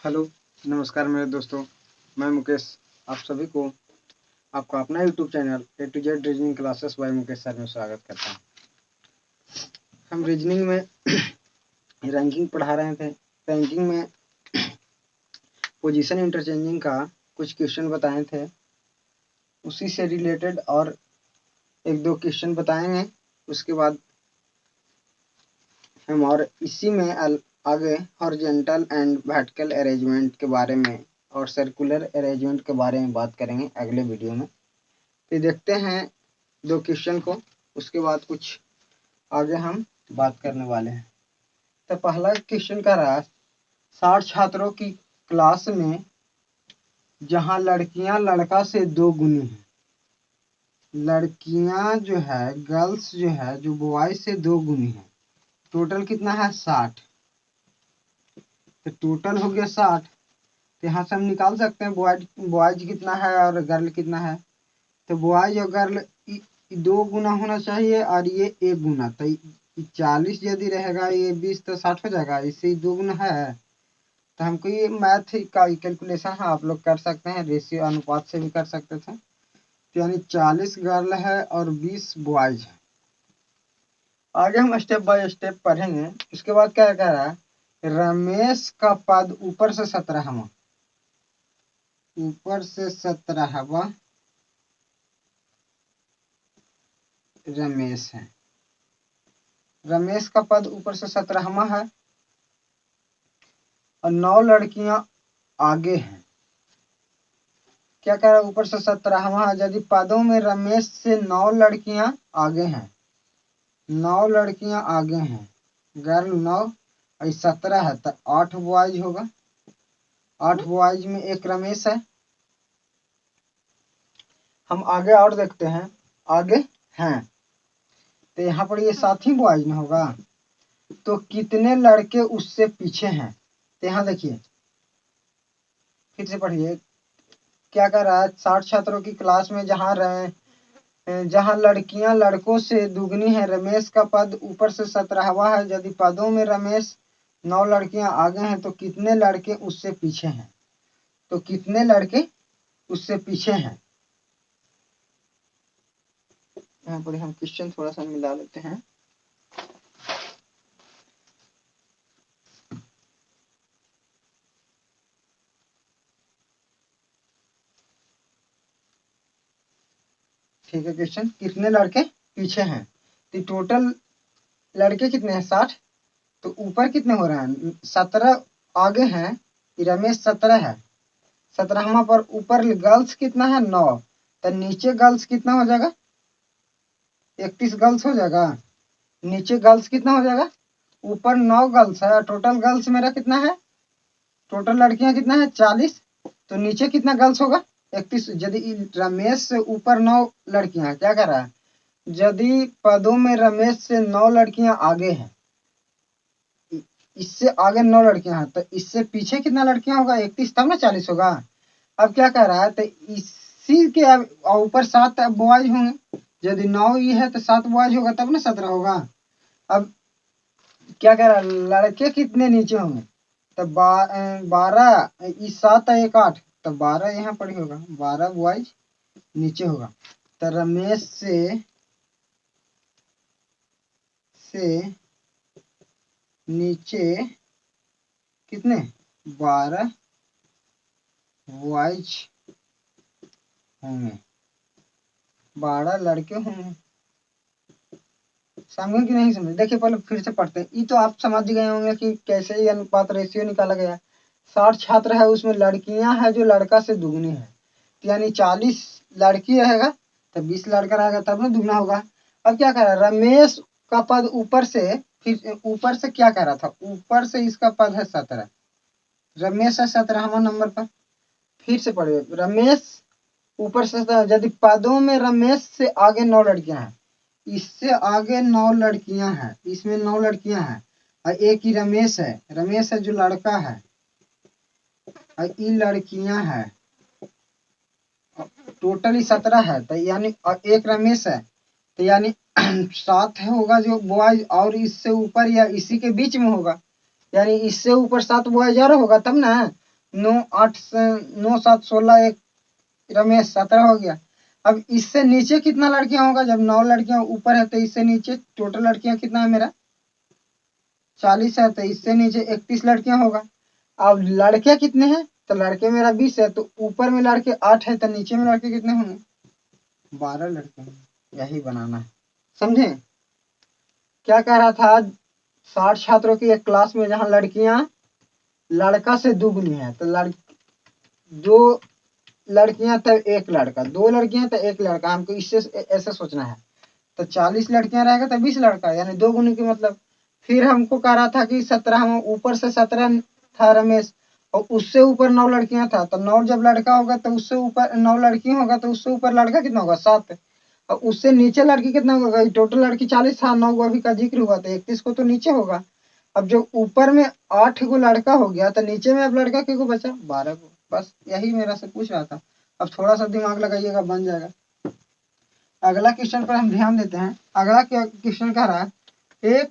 Hello, नमस्कार मेरे दोस्तों। मैं मुकेश आप सभी को आपका अपना YouTube channel A to Z reasoning classes by Mukesh sir में स्वागत करता हूँ। हम रीजनिंग में रैंकिंग पढ़ा रहे थे। रैंकिंग में पोजीशन इंटरचेंजिंग का कुछ क्वेश्चन बताए थे, उसी से रिलेटेड और एक दो क्वेश्चन बताएंगे। उसके बाद हम और इसी में आगे हॉरिजॉन्टल एंड वर्टिकल अरेंजमेंट के बारे में और सर्कुलर अरेंजमेंट के बारे में बात करेंगे अगले वीडियो में। तो देखते हैं दो क्वेश्चन को, उसके बाद कुछ आगे हम बात करने वाले हैं। तो पहला क्वेश्चन का रहा 60 छात्रों की क्लास में जहां लड़कियां लड़का से 2 गुनी हैं, लड़कियां जो है गर्ल्स जो है जो बॉय से 2 गुनी है, टोटल कितना है 60। तो टोटल हो गया 60। तो यहाँ से हम निकाल सकते हैं बॉयज कितना है और गर्ल कितना है। तो बॉयज और गर्ल 2 गुना होना चाहिए और ये 1 गुना। तो 40 यदि रहेगा, ये 20 तो 60 हो जाएगा, इससे 2 गुना है। तो हमको ये मैथ का कैलकुलेशन है, आप लोग कर सकते हैं, रेशियो अनुपात से भी कर सकते थे। तो यानी 40 गर्ल है और 20 बॉयज है। आगे हम स्टेप बाय स्टेप पढ़ेंगे। उसके बाद क्या कह रहा है, रमेश का पद ऊपर से 17वां, ऊपर से 17वां रमेश है। रमेश का पद ऊपर से 17वां है और 9 लड़कियां आगे हैं। क्या कह रहा है, ऊपर से 17वां है, यदि पदों में रमेश से 9 लड़कियां आगे हैं, 9 लड़कियां आगे हैं, गर्ल 9 और 17 है, तो 8 बॉयज होगा। 8 बॉयज में एक रमेश है। हम आगे और देखते हैं, आगे हैं तो यहाँ पर ये 7 ही बॉयज में होगा। तो कितने लड़के उससे पीछे हैं। तो यहाँ देखिए, फिर से पढ़िए क्या कर रहा है, 60 छात्रों की क्लास में जहां लड़कियां लड़कों से दुगनी है, रमेश का पद ऊपर से 17वां है, यदि पदों में रमेश 9 लड़कियां आगे हैं, तो कितने लड़के उससे पीछे हैं। तो कितने लड़के उससे पीछे हैं। यहाँ पर हम क्वेश्चन थोड़ा सा मिला लेते हैं। ठीक है, क्वेश्चन कितने लड़के पीछे हैं। तो टोटल लड़के कितने हैं 60। तो ऊपर कितने हो रहे हैं, 17 आगे हैं, रमेश 17 है, 17वां पर ऊपर गर्ल्स कितना है 9। तो नीचे गर्ल्स कितना हो जाएगा, 31 गर्ल्स हो जाएगा। नीचे गर्ल्स कितना हो जाएगा, ऊपर 9 गर्ल्स है, टोटल गर्ल्स मेरा कितना है, टोटल लड़कियां कितना है 40। तो नीचे कितना गर्ल्स होगा 31। यदि रमेश से ऊपर 9 लड़कियां हैं, क्या कर रहा है, यदि पदों में रमेश से 9 लड़कियां आगे हैं, इससे आगे 9 लड़कियां हैं, तो इससे पीछे कितना लड़कियां होगा 31, तब ना 40 होगा। अब क्या कह रहा है, तो इसी के ऊपर 7 बॉयज होंगे, यदि 9 ये है तो 7 बॉयज होगा, तब ना 17 होगा। अब क्या कह रहा है, लड़के कितने नीचे होंगे, तो 12 इस 7 1 8, तो 12 यहाँ पर ही होगा, 12 बॉयज नीचे होगा। तो रमेश से नीचे कितने 12 बॉयज होंगे, 12 लड़के होंगे। समझे कि नहीं समझे। देखिए पहले फिर से पढ़ते हैं। ये तो आप समझ गए होंगे कि कैसे ये अनुपात रेशियो निकाला गया है। 60 छात्र है, उसमें लड़कियां है जो लड़का से दुगनी है, तो यानी 40 लड़की रहेगा तो 20 लड़का रहेगा, तब ना दुगना होगा। अब क्या कह रहा है, रमेश का पद ऊपर से, फिर ऊपर से क्या कह रहा था, ऊपर से इसका पद है 17, रमेश है 17वां नंबर पर। फिर से पढ़िए, रमेश ऊपर से, यदि पदों में रमेश से आगे 9 लड़कियां हैं, इससे आगे 9 लड़कियां हैं, इसमें 9 लड़कियां हैं और एक ही रमेश है, रमेश है जो लड़का है और ये लड़कियां हैं, टोटली 17 है। तो यानी और एक रमेश है, तो यानी 7 होगा जो बॉयज, और इससे ऊपर या इसी के बीच में होगा, यानी इससे ऊपर 7 बॉयज और होगा तब ना। 9 8 9 7 16 एक रमेश 17 हो गया। अब इससे नीचे कितना लड़कियां होगा? जब 9 लड़कियां ऊपर है तो इससे नीचे टोटल लड़कियां कितना है मेरा? 40 है, तो इससे नीचे 31 लड़कियां होगा। अब लड़के कितने हैं? तो लड़के मेरा 20 है, तो ऊपर में लड़के 8 है, तो नीचे में लड़के कितने होंगे? 12 लड़के हैं। यही बनाना है, समझे? क्या कह रहा था? 60 छात्रों की एक क्लास में जहां लड़कियां लड़का से दुगनी है, तो दो लड़कियां तो एक लड़का, 2 लड़कियां तो एक लड़का, हमको इससे ऐसे सोचना है। तो 40 लड़कियां रहेगा तो 20 लड़का, यानी 2 गुनी की मतलब। फिर हमको कह रहा था कि 17, हम ऊपर से 17 था रमेश, और उससे ऊपर 9 लड़कियां था, तो 9 जब लड़का होगा तो उससे ऊपर 9 लड़की होगा, तो उससे ऊपर लड़का कितना होगा? 7। और उससे नीचे लड़की कितना होगा? टोटल लड़की 40 था, 9 अभी का जिक्र हुआ, तो 31 को तो नीचे होगा। अब जो ऊपर में 8 को लड़का हो गया, तो नीचे में अब लड़का किसको बचा? 12 को। बस यही मेरा से पूछ रहा था। अब थोड़ा सा दिमाग लगाइएगा, बन जाएगा। अगला क्वेश्चन पर हम ध्यान देते हैं। अगला क्वेश्चन कह रहा है, एक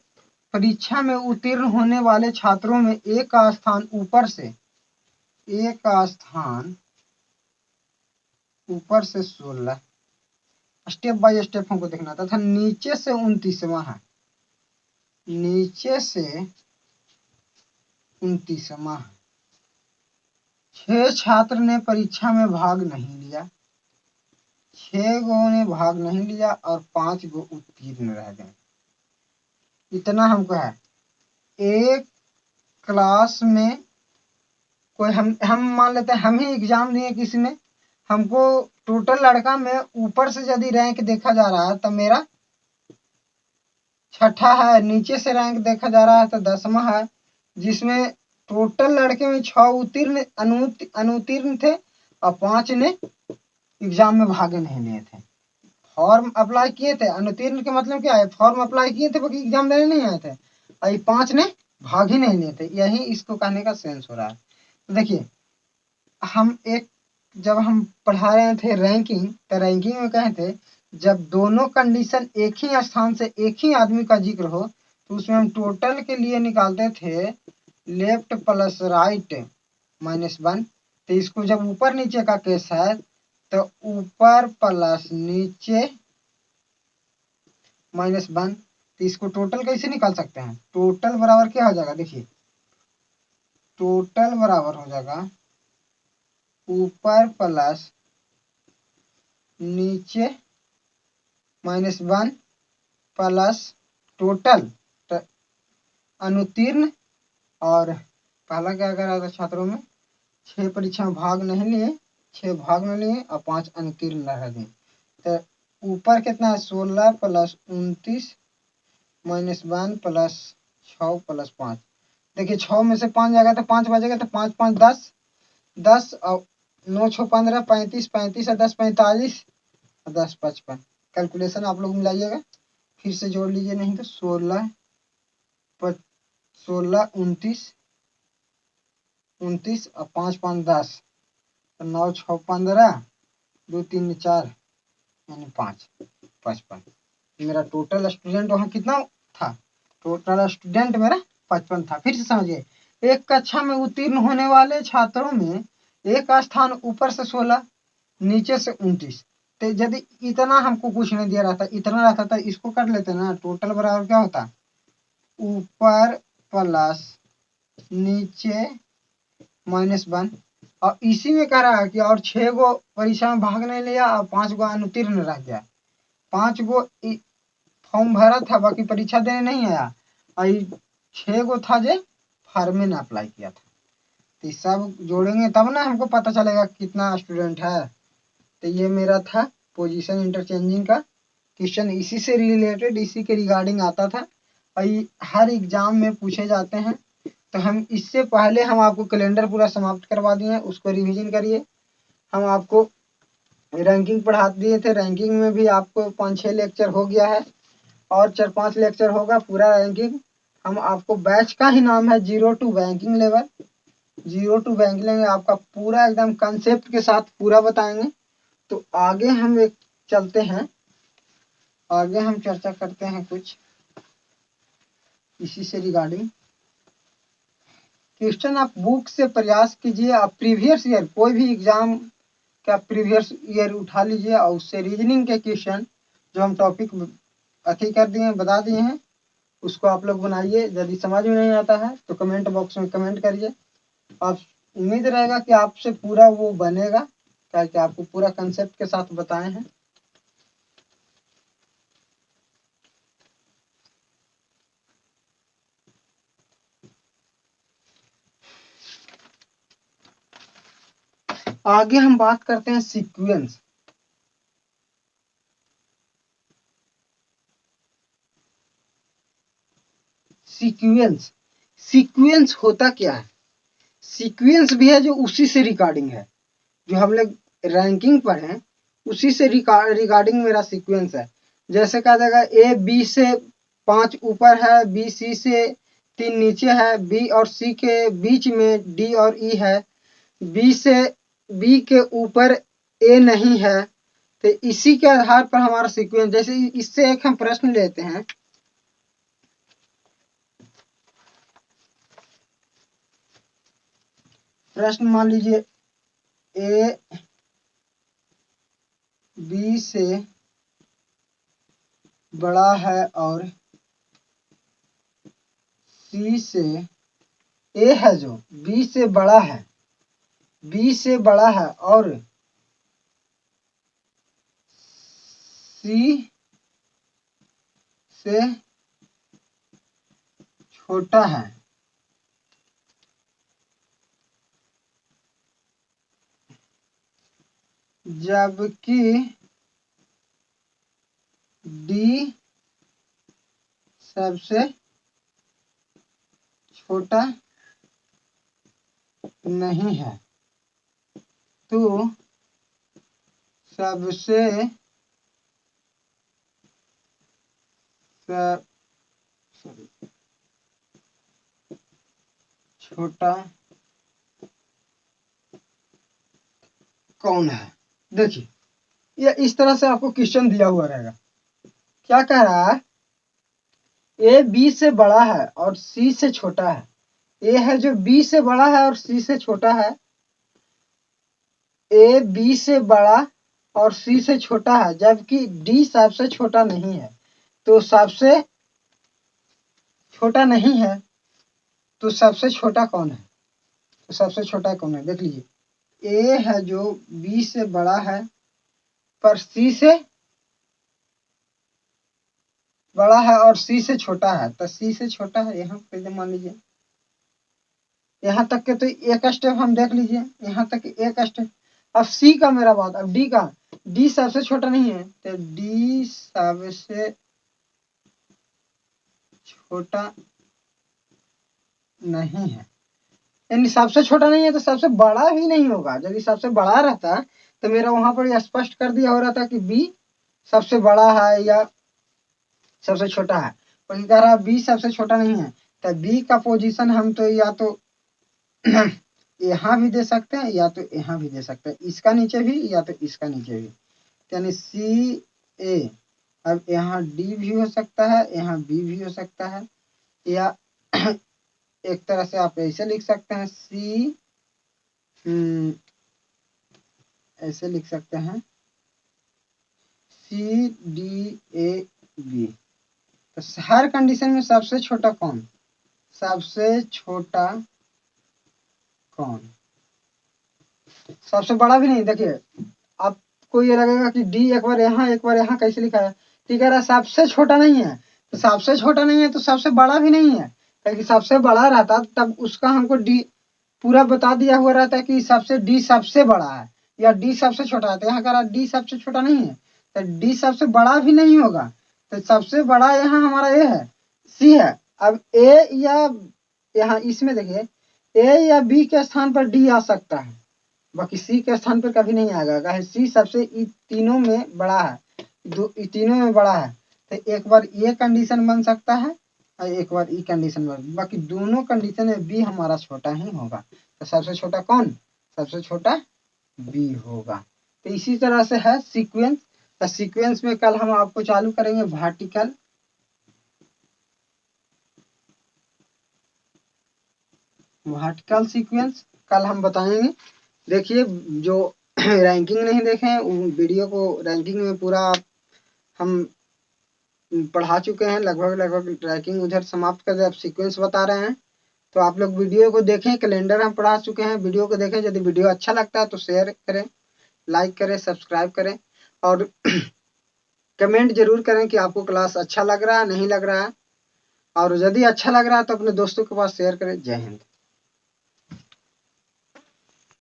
परीक्षा में उत्तीर्ण होने वाले छात्रों में एक का स्थान ऊपर से 16, स्टेप बाय स्टेप हमको देखना था नीचे से 29वां है, नीचे से 29वां है। 6 छात्र ने परीक्षा में भाग नहीं लिया, 6 गो ने भाग नहीं लिया और 5 गो उत्तीर्ण रह गए। इतना हमको है। एक क्लास में कोई हम मान लेते हैं हम ही एग्जाम दिए किसी में, हमको टोटल लड़का में ऊपर से यदि रैंक देखा जा रहा है तो मेरा 6ठा है, नीचे से रैंक देखा जा रहा है तो 10वां है, जिसमें टोटल लड़के में 6 उत्तीर्ण अनुत्तीर्ण थे और 5 ने एग्जाम में भाग नहीं लिए थे। फॉर्म अप्लाई किए थे, अनुत्तीर्ण के मतलब क्या है? फॉर्म अप्लाई किए थे बाकी एग्जाम देने नहीं आए थे, और 5 ने भाग ही नहीं लिए थे। यही इसको कहने का सेंस हो रहा है। तो देखिए, जब हम पढ़ा रहे थे रैंकिंग, तो रैंकिंग में कहे थे जब दोनों कंडीशन एक ही स्थान से एक ही आदमी का जिक्र हो, तो उसमें हम टोटल के लिए निकालते थे लेफ्ट प्लस राइट -1। तो इसको जब ऊपर नीचे का केस है तो ऊपर प्लस नीचे -1। तो इसको टोटल कैसे निकाल सकते हैं? टोटल बराबर क्या हो जाएगा? देखिए, टोटल बराबर हो जाएगा ऊपर प्लस नीचे -1 प्लस टोटल अनुत्तीर्ण, और पहला क्या कर रहा था छात्रों में? 6 परीक्षा में भाग नहीं लिए, 6 भाग नहीं लिए और 5 अनुत्तीर्ण रह गए। तो ऊपर कितना है? 16 प्लस 29 -1 प्लस 6 प्लस 5। देखिए 6 में से 5 जाएगा तो 5 बचेगा, तो 5 5 10, 10 और 9 6 15, 35, 35 और 10 45 और 10 55। कैलकुलेशन आप लोग मिलाइएगा, फिर से जोड़ लीजिए, नहीं तो 16 29 29 और 5 5 10, 9 6 15, 2 3 4 यानी 5 55। मेरा टोटल स्टूडेंट वहाँ कितना था? टोटल स्टूडेंट मेरा 55 था। फिर से समझिए, एक कक्षा में उत्तीर्ण होने वाले छात्रों में एक का स्थान ऊपर से 16, नीचे से 29। तो यदि इतना हमको कुछ नहीं दिया रहता, इतना रहता था, इसको कर लेते ना। टोटल बराबर क्या होता? ऊपर प्लस नीचे -1। और इसी में कह रहा है कि और 6 गो परीक्षा में भाग नहीं लिया और 5 गो अनुत्तीर्ण रह गया। 5 गो फॉर्म भरा था, बाकी परीक्षा देने नहीं आया, और 6 गो था जो फार्मे ने अप्लाई किया था। तो सब जोड़ेंगे तब ना हमको पता चलेगा कितना स्टूडेंट है। तो ये मेरा था पोजीशन इंटरचेंजिंग का क्वेश्चन, इसी से रिलेटेड, इसी के रिगार्डिंग आता था, और हर एग्जाम में पूछे जाते हैं। तो हम इससे पहले हम आपको कैलेंडर पूरा समाप्त करवा दिए हैं, उसको रिवीजन करिए। हम आपको रैंकिंग पढ़ा दिए थे, रैंकिंग में भी आपको 5-6 लेक्चर हो गया है, और 4-5 लेक्चर होगा पूरा रैंकिंग। हम आपको बैच का ही नाम है 0 to banking level, 0 to banking लेंगे, आपका पूरा एकदम कंसेप्ट के साथ पूरा बताएंगे। तो आगे हम एक चलते हैं, आगे हम चर्चा करते हैं कुछ इसी से रिगार्डिंग। क्वेश्चन आप बुक से प्रयास कीजिए, आप प्रीवियस ईयर कोई भी एग्जाम का प्रीवियस ईयर उठा लीजिए और उससे रीजनिंग के क्वेश्चन जो हम टॉपिक अथी कर दिए हैं, बता दिए हैं, उसको आप लोग बनाइए। यदि समझ में नहीं आता है तो कमेंट बॉक्स में कमेंट करिए। आप उम्मीद रहेगा कि आपसे पूरा वो बनेगा, क्या आपको पूरा कंसेप्ट के साथ बताए हैं। आगे हम बात करते हैं सीक्वेंस। सीक्वेंस सीक्वेंस होता क्या है? सीक्वेंस भी है जो उसी से रिगार्डिंग है, जो हम लोग रैंकिंग पर हैं उसी से रिगार्डिंग मेरा सीक्वेंस है। जैसे कहा जाएगा ए बी से 5 ऊपर है, बी सी से 3 नीचे है, बी और सी के बीच में डी और ई है, बी से बी के ऊपर ए नहीं है। तो इसी के आधार पर हमारा सीक्वेंस, जैसे इससे एक हम प्रश्न लेते हैं। प्रश्न मान लीजिए ए बी से बड़ा है और सी से, ए है जो बी से बड़ा है, बी से बड़ा है और सी से छोटा है। जबकि डी सबसे छोटा नहीं है, तो सबसे छोटा कौन है? देखिए ये इस तरह से आपको क्वेश्चन दिया हुआ रहेगा। क्या कह रहा है? ए बी से बड़ा है और सी से छोटा है। ए है जो बी से बड़ा है और सी से छोटा है। ए बी से बड़ा और सी से छोटा है, जबकि डी सबसे छोटा नहीं है। तो सबसे छोटा नहीं है, तो सबसे छोटा कौन है? तो सबसे छोटा कौन है? देख लीजिए, ए है जो बी से बड़ा है पर सी से बड़ा है और सी से छोटा है। तो सी से छोटा है, यहाँ पे मान लीजिए, यहाँ तक के तो एक स्टेप हम देख लीजिए, यहाँ तक एक स्टेप। अब सी का मेरा बात, अब डी का, डी सबसे छोटा नहीं है, तो डी सबसे छोटा नहीं है, यानी सबसे छोटा नहीं है तो सबसे बड़ा भी नहीं होगा। यदि सबसे बड़ा रहता तो मेरा वहां पर स्पष्ट कर दिया हो रहा था कि बी सबसे बड़ा है या सबसे छोटा है, और कह रहा बी सबसे छोटा नहीं है। तो बी का पोजीशन हम तो या तो यहाँ भी दे सकते हैं या तो यहाँ भी दे सकते हैं, इसका नीचे भी या तो इसका नीचे भी, यानी सी ए। अब यहाँ डी भी हो सकता है, यहाँ बी भी हो सकता है, या एक तरह से आप ऐसे लिख सकते हैं सी, ऐसे लिख सकते हैं सी डी ए बी। तो हर कंडीशन में सबसे छोटा कौन? सबसे छोटा कौन? सबसे बड़ा भी नहीं। देखिए आपको ये लगेगा कि डी एक बार यहाँ कैसे लिखा है, ठीक है, सबसे छोटा नहीं है। तो सबसे छोटा नहीं है तो सबसे बड़ा भी नहीं है, क्योंकि सबसे बड़ा रहता तब उसका हमको डी पूरा बता दिया हुआ रहता कि सबसे डी सबसे बड़ा है या डी सबसे छोटा है। तो यहाँ कह रहा डी सबसे छोटा नहीं है, तो डी सबसे बड़ा भी नहीं होगा। तो सबसे बड़ा यहाँ हमारा ए है, सी है। अब ए या यहाँ इसमें देखिए, ए या बी के स्थान पर डी आ सकता है, बाकी सी के स्थान पर कभी नहीं आएगा। सी सबसे तीनों में बड़ा है, तीनों में बड़ा है। तो एक बार ये कंडीशन बन सकता है और एक बार ई कंडीशन बन, बाकी दोनों कंडीशन में बी हमारा छोटा ही होगा। तो सबसे छोटा कौन? सबसे छोटा बी होगा। तो इसी तरह से है सीक्वेंस। तो सीक्वेंस में कल हम आपको चालू करेंगे वर्टिकल सीक्वेंस कल हम बताएंगे। देखिए जो रैंकिंग नहीं देखे हैं वीडियो को रैंकिंग में पूरा हम पढ़ा चुके हैं, लगभग रैंकिंग उधर समाप्त कर दे। अब सीक्वेंस बता रहे हैं तो आप लोग वीडियो को देखें, कैलेंडर हम पढ़ा चुके हैं, वीडियो को देखें। यदि वीडियो अच्छा लगता है तो शेयर करें, लाइक करें, सब्सक्राइब करें और कमेंट जरूर करें कि आपको क्लास अच्छा लग रहा है नहीं लग रहा है। और यदि अच्छा लग रहा है तो अपने दोस्तों के पास शेयर करें। जय हिंद।